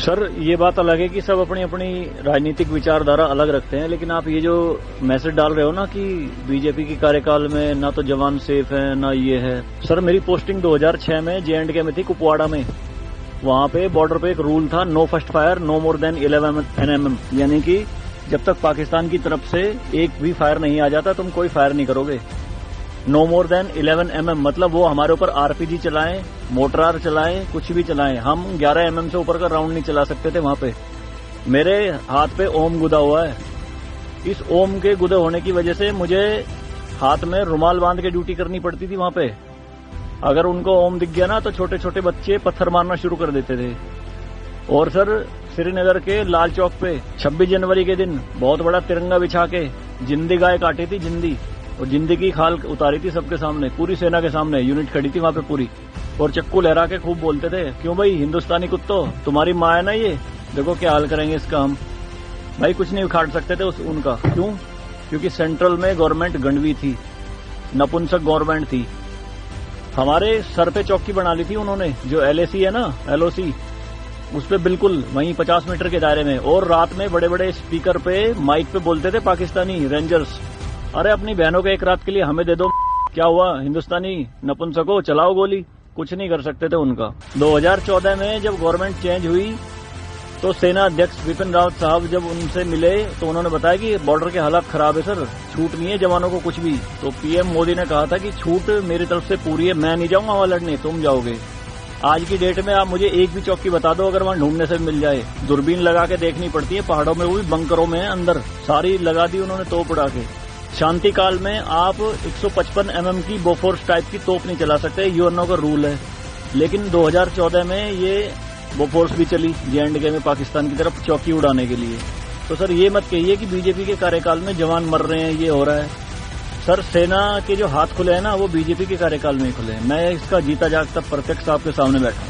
Sir ये बात अलग है कि सब अपनी अपनी राजनीतिक विचारधारा अलग रखते हैं, लेकिन आप ये जो मैसेज डाल रहे हो ना कि बीजेपी की कार्यकाल में ना तो जवान सेफ है ना ये है। सर मेरी पोस्टिंग 2006 में J&K में थी, कुपवाड़ा में। वहां पे बॉर्डर पे एक रूल था, no first fire no more than 11 NM, यानी कि जब तक पाकिस्तान की तरफ से एक भी फायर नहीं आ जाता तुम कोई फायर नहीं करोगे। नो मोर देन 11 mm मतलब वो हमारे ऊपर RPG चलाएं, मोटरार चलाएं, कुछ भी चलाएं, हम 11 mm से ऊपर का राउंड नहीं चला सकते थे वहां पे। मेरे हाथ पे ओम गुदा हुआ है। इस ओम के गुदे होने की वजह से मुझे हाथ में रुमाल बांध के ड्यूटी करनी पड़ती थी वहां पे। अगर उनको ओम दिख गया ना तो छोटे छोटे बच्चे पत्थर मारना शुरू कर देते थे। और सर श्रीनगर के लाल चौक पे 26 जनवरी के दिन बहुत बड़ा तिरंगा बिछा के जिंदी गाय काटी थी, जिंदी, और जिंदी की खाल उतारी थी सबके सामने, पूरी सेना के सामने। यूनिट खड़ी थी वहां पे पूरी, और चक्कू लहरा के खूब बोलते थे, क्यों भाई हिंदुस्तानी कुत्तों, तुम्हारी माँ है ना ये, देखो क्या हाल करेंगे इसका हम। भाई कुछ नहीं उखाड़ सकते थे उनका। क्यों? क्योंकि सेंट्रल में गवर्नमेंट गंडवी थी, नपुंसक गवर्नमेंट थी। हमारे सर पे चौकी बना ली थी उन्होंने, जो LAC है ना, LOC, उस पे बिल्कुल वहीं 50 मीटर के दायरे में। और रात में बड़े बड़े स्पीकर पे माइक पे बोलते थे पाकिस्तानी रेंजर्स, अरे अपनी बहनों को एक रात के लिए हमें दे दो, क्या हुआ हिंदुस्तानी नपुंसको, चलाओ गोली। कुछ नहीं कर सकते थे उनका। 2014 में जब गवर्नमेंट चेंज हुई तो सेना अध्यक्ष बिपिन रावत साहब जब उनसे मिले तो उन्होंने बताया कि बॉर्डर के हालात खराब है सर, छूट नहीं है जवानों को कुछ भी। तो PM मोदी ने कहा था कि छूट मेरी तरफ से पूरी है, मैं नहीं जाऊंगा वहां लड़ने, तुम जाओगे। आज की डेट में आप मुझे एक भी चौकी बता दो अगर वहां ढूंढने से मिल जाए। दूरबीन लगा के देखनी पड़ती है पहाड़ों में, वो भी बंकरों में अंदर, सारी लगा दी उन्होंने तोप उड़ा के। शांति काल में आप 155 mm की बोफोर्स टाइप की तोप नहीं चला सकते, UNO का रूल है। लेकिन 2014 में ये बोफोर्स भी चली J&K में पाकिस्तान की तरफ चौकी उड़ाने के लिए। तो सर ये मत कहिए कि बीजेपी के कार्यकाल में जवान मर रहे हैं, ये हो रहा है। सर सेना के जो हाथ खुले हैं ना वो बीजेपी के कार्यकाल में ही खुले हैं। मैं इसका जीता जागता प्रत्यक्ष आपके सामने बैठा हूं।